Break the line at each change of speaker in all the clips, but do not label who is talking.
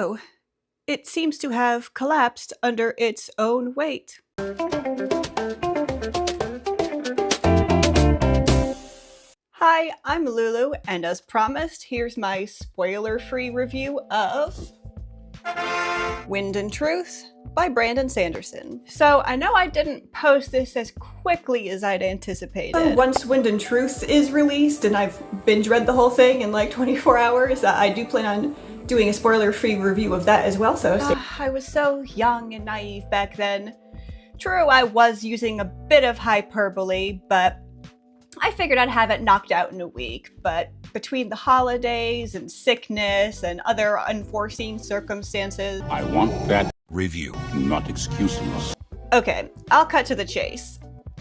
Oh, it seems to have collapsed under its own weight. Hi, I'm Lulu, and as promised, here's my spoiler-free review of Wind and Truth by Brandon Sanderson. So I know I didn't post this as quickly as I'd anticipated. Once Wind and Truth is released and I've binge read the whole thing in like 24 hours, I do plan on doing a spoiler-free review of that as well, so I was so young and naive back then. True, I was using a bit of hyperbole, but I figured I'd have it knocked out in a week. But between the holidays and sickness and other unforeseen circumstances,
I want that review, not excuses.
Okay, I'll cut to the chase.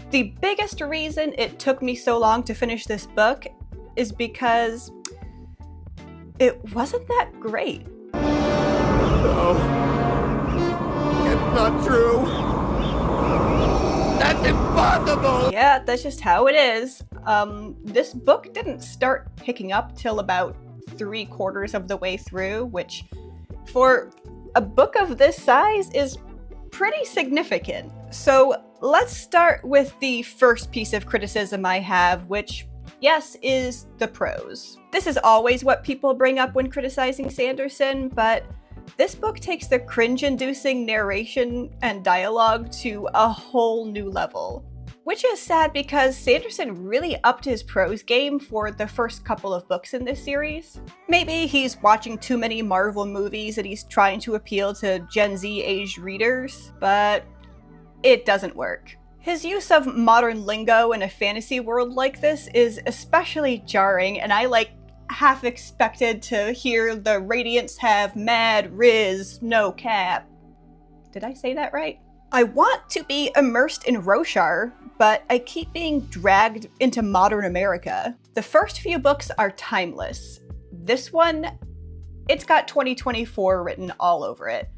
The biggest reason it took me so long to finish this book is because it wasn't that great.
No. It's not true. That's impossible!
Yeah, that's just how it is. This book didn't start picking up till about 3/4 of the way through, which for a book of this size is pretty significant. So let's start with the first piece of criticism I have, which, yes, is the prose. This is always what people bring up when criticizing Sanderson, but this book takes the cringe-inducing narration and dialogue to a whole new level. Which is sad because Sanderson really upped his prose game for the first couple of books in this series. Maybe he's watching too many Marvel movies and he's trying to appeal to Gen Z aged readers, but it doesn't work. His use of modern lingo in a fantasy world like this is especially jarring, and I half expected to hear the Radiants have mad riz, no cap. Did I say that right? I want to be immersed in Roshar, but I keep being dragged into modern America. The first few books are timeless. This one, it's got 2024 written all over it.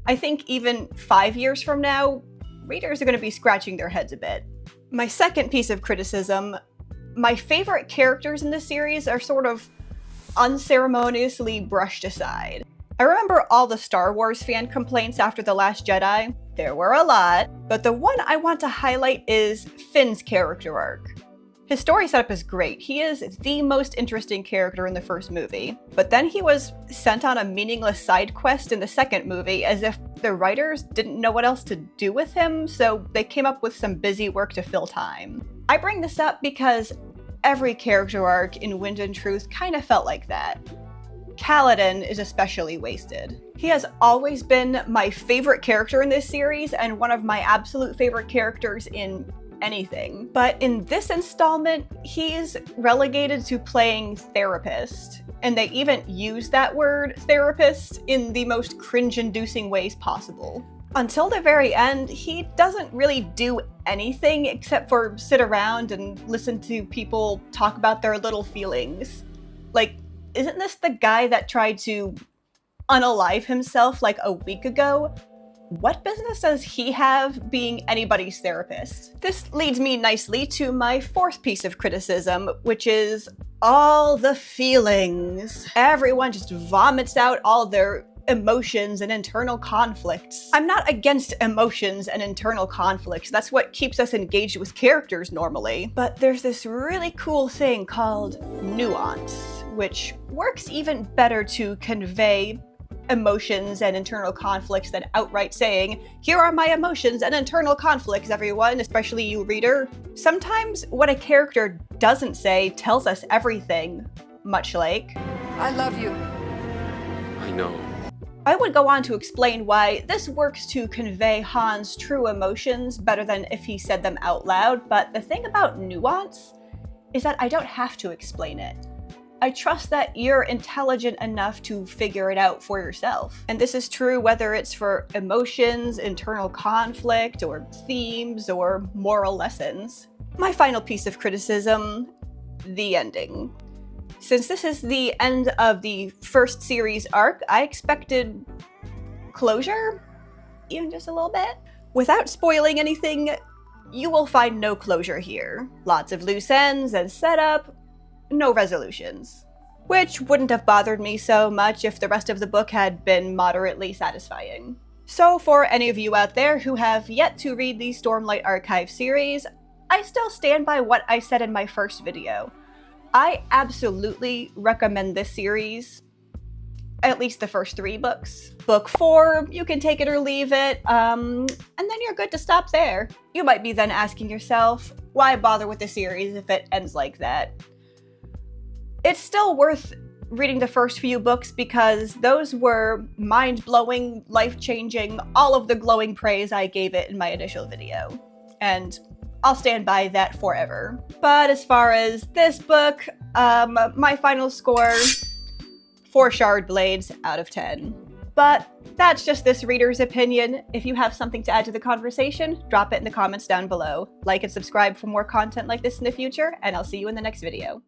I think even 5 years from now, readers are going to be scratching their heads a bit. My second piece of criticism, my favorite characters in this series are sort of unceremoniously brushed aside. I remember all the Star Wars fan complaints after The Last Jedi. There were a lot, but the one I want to highlight is Finn's character arc. His story setup is great. He is the most interesting character in the first movie, but then he was sent on a meaningless side quest in the second movie as if the writers didn't know what else to do with him, so they came up with some busy work to fill time. I bring this up because every character arc in Wind and Truth kind of felt like that. Kaladin is especially wasted. He has always been my favorite character in this series and one of my absolute favorite characters in anything. But in this installment, he's relegated to playing therapist. And they even use that word, therapist, in the most cringe-inducing ways possible. Until the very end, he doesn't really do anything except for sit around and listen to people talk about their little feelings. Isn't this the guy that tried to unalive himself a week ago? What business does he have being anybody's therapist? This leads me nicely to my fourth piece of criticism, which is all the feelings. Everyone just vomits out all their emotions and internal conflicts. I'm not against emotions and internal conflicts. That's what keeps us engaged with characters normally. But there's this really cool thing called nuance, which works even better to convey emotions and internal conflicts than outright saying, "Here are my emotions and internal conflicts, everyone," especially you reader. Sometimes what a character doesn't say tells us everything, much like,
"I love you."
I know.
I would go on to explain why this works to convey Han's true emotions better than if he said them out loud, but the thing about nuance is that I don't have to explain it. I trust that you're intelligent enough to figure it out for yourself. And this is true whether it's for emotions, internal conflict, or themes, or moral lessons. My final piece of criticism, the ending. Since this is the end of the first series arc, I expected closure, even just a little bit. Without spoiling anything, you will find no closure here. Lots of loose ends and setup, no resolutions. which wouldn't have bothered me so much if the rest of the book had been moderately satisfying. So for any of you out there who have yet to read the Stormlight Archive series, I still stand by what I said in my first video. I absolutely recommend this series, at least the first 3 books. Book 4, you can take it or leave it, and then you're good to stop there. You might be then asking yourself, why bother with the series if it ends like that? It's still worth reading the first few books because those were mind-blowing, life-changing, all of the glowing praise I gave it in my initial video. And I'll stand by that forever. But as far as this book, my final score, 4 shard blades out of 10. But that's just this reader's opinion. If you have something to add to the conversation, drop it in the comments down below. Like and subscribe for more content like this in the future, and I'll see you in the next video.